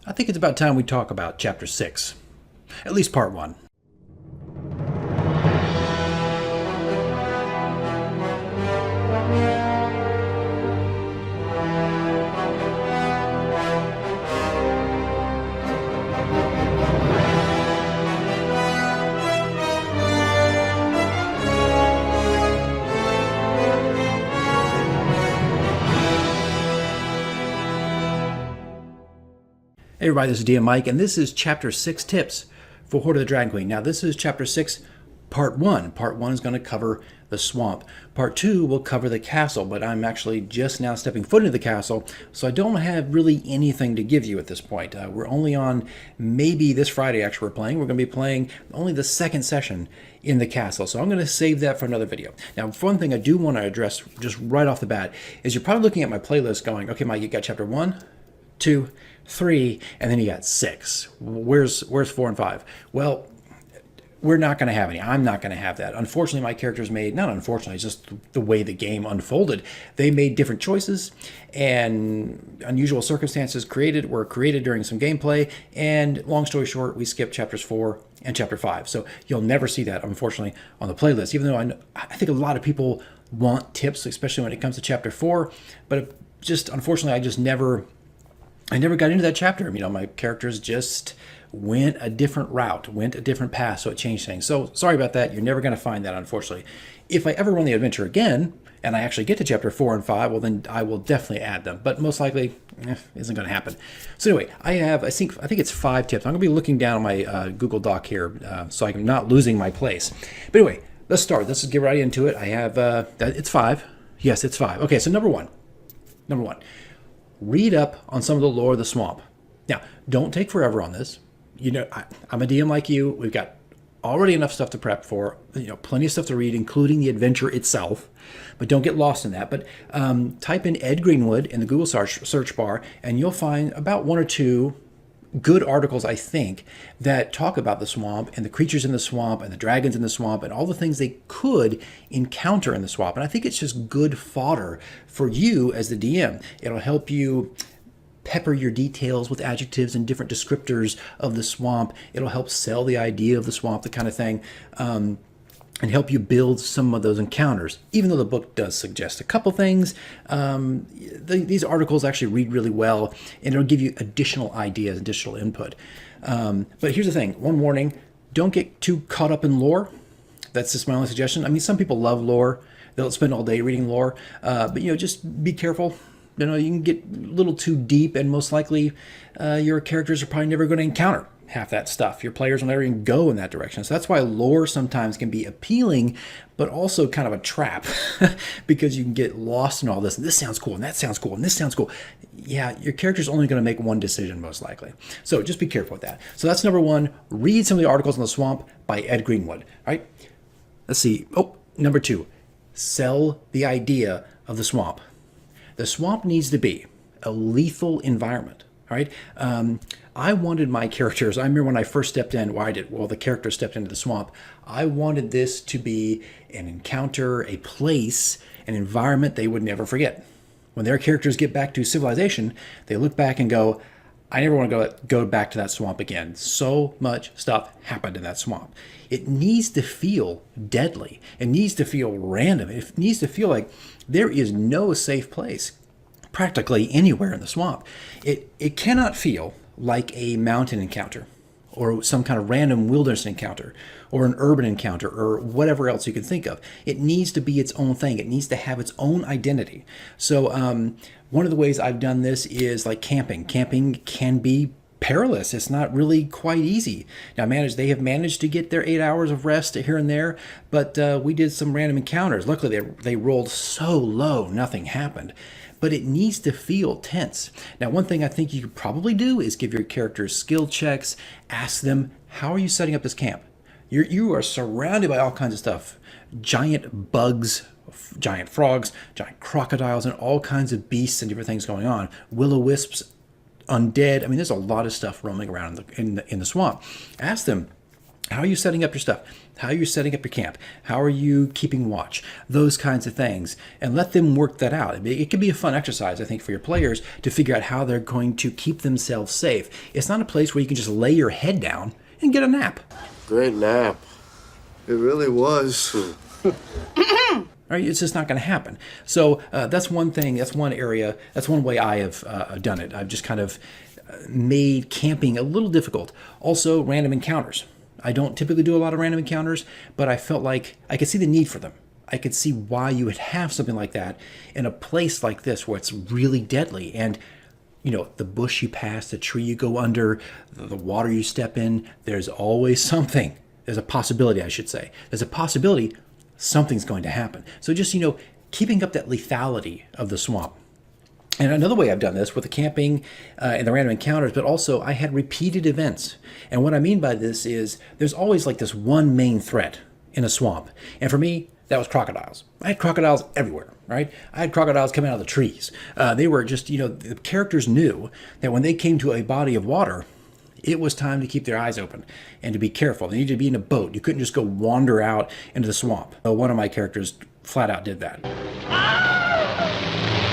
I think it's about time we talk about Chapter 6. At least Part 1. Hey everybody, this is DM Mike, and this is Chapter 6 Tips for Hoard of the Dragon Queen. Now, this is Chapter 6, Part 1. Part 1 is going to cover the swamp. Part 2 will cover the castle, but I'm actually just now stepping foot into the castle, so I don't have really anything to give you at this point. We're only on, maybe this Friday actually we're going to be playing only the second session in the castle, so I'm going to save that for another video. Now, one thing I do want to address just right off the bat is you're probably looking at my playlist going, okay, Mike, you got Chapter 1, 2, 3, and then you got 6. Where's 4 and 5? Well, we're not going to have any. I'm not going to have that. Unfortunately, my characters made, not unfortunately, it's just the way the game unfolded. They made different choices, and unusual circumstances were created during some gameplay, and long story short, we skipped Chapters 4 and Chapter 5. So you'll never see that, unfortunately, on the playlist, even though I think a lot of people want tips, especially when it comes to Chapter 4, but just, unfortunately, I never got into that chapter. You know, my characters just went a different route, went a different path, so it changed things. So sorry about that. You're never going to find that, unfortunately. If I ever run the adventure again, and I actually get to Chapter 4 and 5, well, then I will definitely add them. But most likely, isn't going to happen. So anyway, I think it's 5 tips. I'm going to be looking down on my Google Doc here, so I'm not losing my place. But anyway, let's start. Let's get right into it. I have, it's 5. Yes, it's 5. Okay, so number one. Read up on some of the lore of the swamp. Now, don't take forever on this. You know, I'm a DM like you. We've got already enough stuff to prep for, plenty of stuff to read, including the adventure itself. But don't get lost in that. But type in Ed Greenwood in the Google search bar, and you'll find about 1 or 2 good articles, I think, that talk about the swamp and the creatures in the swamp and the dragons in the swamp and all the things they could encounter in the swamp. And I think it's just good fodder for you as the DM. It'll help you pepper your details with adjectives and different descriptors of the swamp. It'll help sell the idea of the swamp, the kind of thing, and help you build some of those encounters. Even though the book does suggest a couple things, these articles actually read really well, and it'll give you additional ideas, additional input. But here's the thing, one warning, don't get too caught up in lore. That's just my only suggestion. I mean, some people love lore. They'll spend all day reading lore, but just be careful. You can get a little too deep, and most likely your characters are probably never going to encounter half that stuff. Your players will never even go in that direction. So that's why lore sometimes can be appealing, but also kind of a trap because you can get lost in all this. And this sounds cool, and that sounds cool, and this sounds cool. Yeah, your character's only going to make one decision most likely. So just be careful with that. So that's number 1. Read some of the articles on the swamp by Ed Greenwood. All right. Let's see. Oh, number 2. Sell the idea of the swamp. The swamp needs to be a lethal environment. All right. I wanted my characters, I remember when I first stepped in, the character stepped into the swamp. I wanted this to be an encounter, a place, an environment they would never forget. When their characters get back to civilization, they look back and go, I never want to go back to that swamp again. So much stuff happened in that swamp. It needs to feel deadly. It needs to feel random. It needs to feel like there is no safe place practically anywhere in the swamp. It cannot feel like a mountain encounter or some kind of random wilderness encounter or an urban encounter or whatever else you can think of. It needs to be its own thing. It needs to have its own identity. So one of the ways I've done this is like camping. Camping can be perilous. It's not really quite easy. Now, they have managed to get their 8 hours of rest here and there, but we did some random encounters. Luckily, they rolled so low, nothing happened. But it needs to feel tense. Now, one thing I think you could probably do is give your characters skill checks. Ask them, how are you setting up this camp? You are surrounded by all kinds of stuff. Giant bugs, giant frogs, giant crocodiles, and all kinds of beasts and different things going on. Will-o-wisps, undead. I mean, there's a lot of stuff roaming around in the swamp. Ask them, How are you setting up your stuff? How are you setting up your camp? How are you keeping watch? Those kinds of things. And let them work that out. It can be a fun exercise, I think, for your players to figure out how they're going to keep themselves safe. It's not a place where you can just lay your head down and get a nap. Great nap. It really was. Right? It's just not going to happen. So that's one thing. That's one area. That's one way I have done it. I've just kind of made camping a little difficult. Also, random encounters. I don't typically do a lot of random encounters, but I felt like I could see the need for them. I could see why you would have something like that in a place like this where it's really deadly. And, you know, the bush you pass, the tree you go under, the water you step in, there's always something. There's a possibility, I should say. There's a possibility something's going to happen. So just, you know, keeping up that lethality of the swamp. And another way I've done this with the camping and the random encounters, but also I had repeated events. And what I mean by this is there's always like this one main threat in a swamp. And for me, that was crocodiles. I had crocodiles everywhere, right? I had crocodiles coming out of the trees. They were just, you know, the characters knew that when they came to a body of water, it was time to keep their eyes open and to be careful. They needed to be in a boat. You couldn't just go wander out into the swamp. One of my characters flat out did that.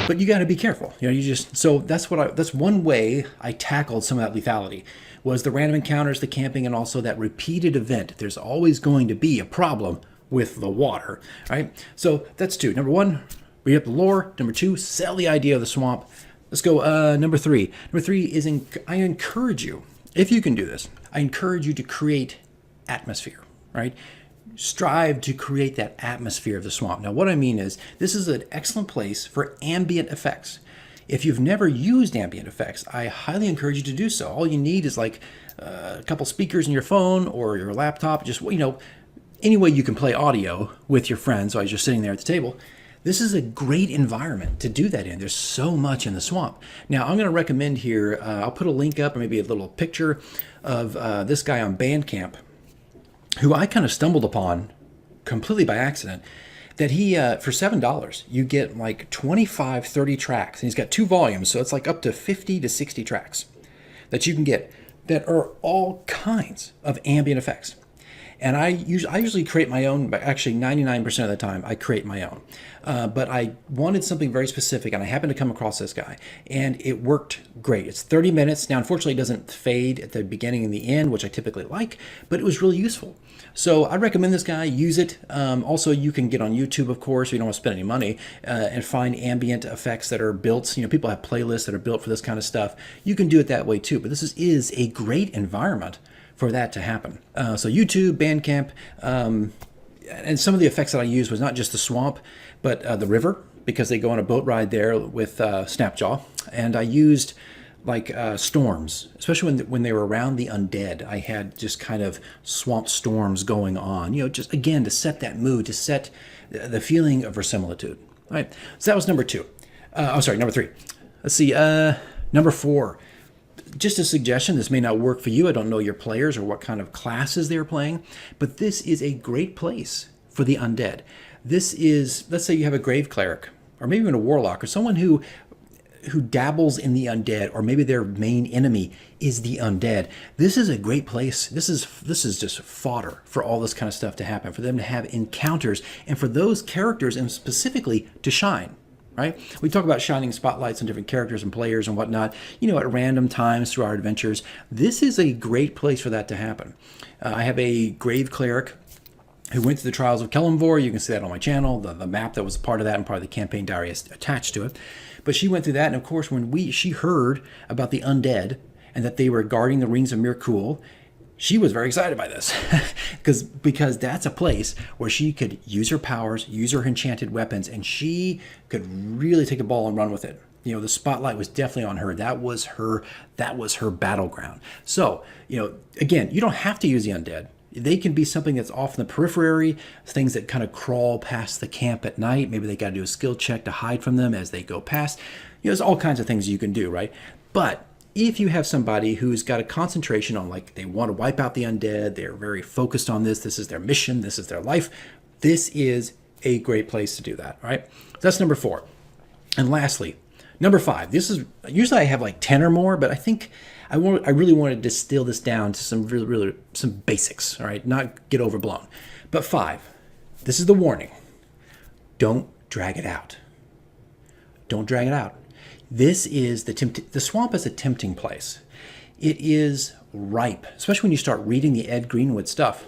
But you got to be careful. You know, so that's one way I tackled some of that lethality was the random encounters, the camping, and also that repeated event. There's always going to be a problem with the water, right? So that's 2. Number 1, read up the lore. Number 2, sell the idea of the swamp. Let's go number 3. Number 3 is I encourage you, if you can do this, I encourage you to create atmosphere, right? Strive to create that atmosphere of the swamp. Now, what I mean is this is an excellent place for ambient effects. If you've never used ambient effects, I highly encourage you to do so. All you need is like a couple speakers in your phone or your laptop, just, you know, any way you can play audio with your friends while you're just sitting there at the table. This is a great environment to do that in. There's so much in the swamp. Now, I'm going to recommend here, I'll put a link up or maybe a little picture of this guy on Bandcamp, who I kind of stumbled upon completely by accident, that he, for $7, you get like 25, 30 tracks. And he's got 2 volumes, so it's like up to 50 to 60 tracks that you can get that are all kinds of ambient effects. And I usually create my own, but actually 99% of the time I create my own. But I wanted something very specific, and I happened to come across this guy, and it worked great. It's 30 minutes. Now, unfortunately, it doesn't fade at the beginning and the end, which I typically like, but it was really useful. So I recommend this guy. Use it. Also, you can get on YouTube, of course, if you don't want to spend any money, and find ambient effects that are built. You know, people have playlists that are built for this kind of stuff. You can do it that way, too. But this is a great environment for that to happen. So YouTube, Bandcamp, and some of the effects that I used was not just the swamp, but the river, because they go on a boat ride there with Snapjaw. And I used like storms, especially when they were around the undead. I had just kind of swamp storms going on, you know, just again to set that mood, to set the feeling of verisimilitude. All right, so that was number 2. Number 3. Let's see, number 4. Just a suggestion, this may not work for you. I don't know your players or what kind of classes they're playing, but this is a great place for the undead. This is, let's say you have a grave cleric, or maybe even a warlock, or someone who dabbles in the undead, or maybe their main enemy is the undead. This is a great place. This is just fodder for all this kind of stuff to happen, for them to have encounters, and for those characters, and specifically to shine. Right? We talk about shining spotlights on different characters and players and whatnot, you know, at random times through our adventures. This is a great place for that to happen. I have a grave cleric who went through the Trials of Kellamvor. You can see that on my channel, the map that was part of that, and part of the campaign diary is attached to it. But she went through that, and of course, when she heard about the undead and that they were guarding the rings of Mirkul, she was very excited by this because that's a place where she could use her powers, use her enchanted weapons, and she could really take the ball and run with it. You know, the spotlight was definitely on her. That was her battleground. So, you know, again, you don't have to use the undead. They can be something that's off in the periphery, things that kind of crawl past the camp at night. Maybe they got to do a skill check to hide from them as they go past. You know, there's all kinds of things you can do, right? But if you have somebody who's got a concentration on, like, they want to wipe out the undead, they're very focused on this is their mission, this is their life, this is a great place to do that, right? So that's number 4. And lastly, number 5. This is, usually I have like 10 or more, but I think I really want to distill this down to some really some basics, all right? Not get overblown. But 5, this is the warning. Don't drag it out. Don't drag it out. This is the swamp is a tempting place. It is ripe, especially when you start reading the Ed Greenwood stuff.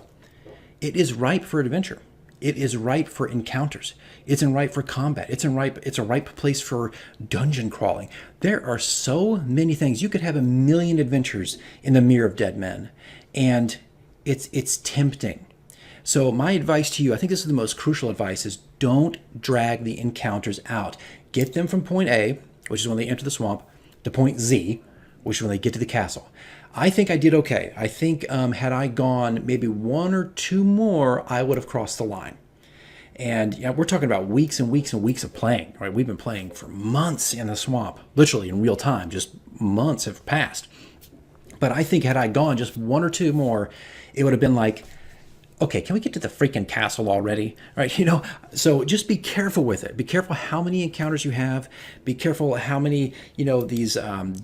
It is ripe for adventure. It is ripe for encounters. It's ripe for combat. It's a ripe place for dungeon crawling. There are so many things. You could have a million adventures in the Mirror of Dead Men, and it's tempting. So my advice to you, I think this is the most crucial advice, is don't drag the encounters out. Get them from point A, which is when they enter the swamp, to point Z, which is when they get to the castle. I think I did okay. I think had I gone maybe 1 or 2 more, I would have crossed the line. And we're talking about weeks and weeks and weeks of playing, right? We've been playing for months in the swamp, literally in real time. Just months have passed. But I think had I gone just 1 or 2 more, it would have been like, okay, can we get to the freaking castle already? Right? So just be careful with it. Be careful how many encounters you have. Be careful how many, these,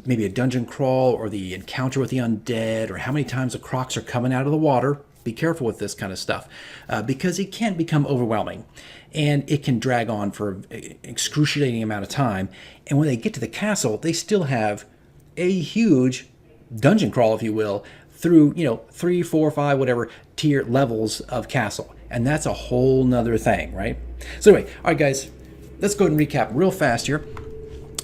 maybe a dungeon crawl or the encounter with the undead, or how many times the crocs are coming out of the water. Be careful with this kind of stuff because it can become overwhelming and it can drag on for an excruciating amount of time. And when they get to the castle, they still have a huge dungeon crawl, if you will, through 3, 4, 5, whatever tier levels of castle, and that's a whole nother thing, right? So anyway, all right guys, let's go ahead and recap real fast here.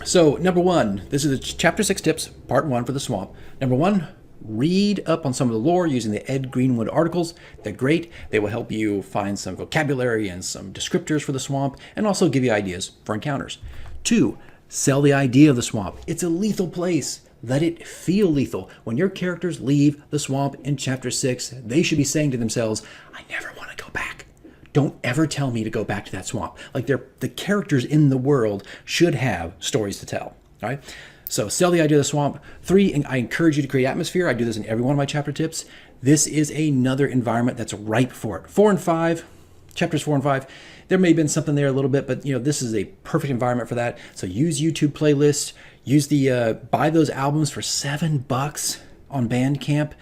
So number 1, this is the chapter 6 tips, part 1 for the swamp. Number 1, read up on some of the lore using the Ed Greenwood articles. They're great. They will help you find some vocabulary and some descriptors for the swamp, and also give you ideas for encounters. 2, sell the idea of the swamp. It's a lethal place. Let it feel lethal. When your characters leave the swamp in chapter 6, they should be saying to themselves, I never want to go back. Don't ever tell me to go back to that swamp. Like the characters in the world should have stories to tell. All right. So sell the idea of the swamp. 3, I encourage you to create atmosphere. I do this in every one of my chapter tips. This is another environment that's ripe for it. 4 and 5, chapters 4 and 5. There may have been something there a little bit, but this is a perfect environment for that. So use YouTube playlists. Use buy those albums for $7 on Bandcamp,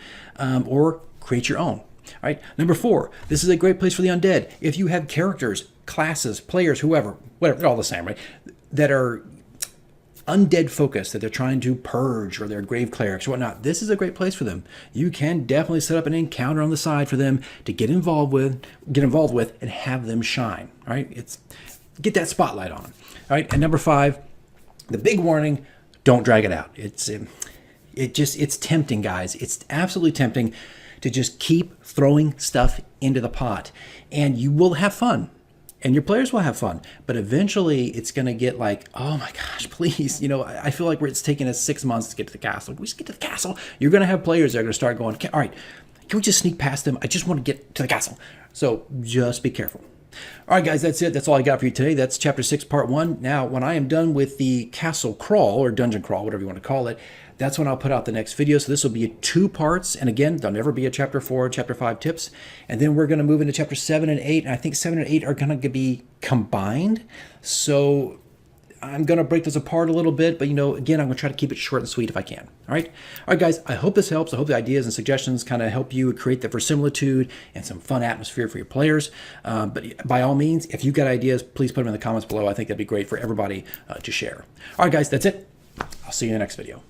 or create your own. All right. Number 4, this is a great place for the undead. If you have characters, classes, players, whoever, whatever, they're all the same, right? That are undead focused, that they're trying to purge, or they're grave clerics or whatnot, this is a great place for them. You can definitely set up an encounter on the side for them to get involved with, and have them shine. All right. Get that spotlight on them. All right. And number 5, the big warning, don't drag it out. It's tempting, guys. It's absolutely tempting to just keep throwing stuff into the pot, and you will have fun and your players will have fun, but eventually it's going to get like, oh my gosh, please. I feel like it's taking us 6 months to get to the castle. We just get to the castle. You're going to have players that are going to start going, all right, can we just sneak past them? I just want to get to the castle. So just be careful. All right, guys, that's it. That's all I got for you today. That's chapter 6, part 1. Now, when I am done with the castle crawl, or dungeon crawl, whatever you want to call it, that's when I'll put out the next video. So this will be 2 parts. And again, there'll never be a chapter 4, chapter 5 tips. And then we're going to move into chapter 7 and 8. And I think 7 and 8 are going to be combined. So I'm going to break this apart a little bit, but again, I'm going to try to keep it short and sweet if I can. All right, guys, I hope this helps. I hope the ideas and suggestions kind of help you create the verisimilitude and some fun atmosphere for your players. But by all means, if you've got ideas, please put them in the comments below. I think that'd be great for everybody to share. All right, guys, that's it. I'll see you in the next video.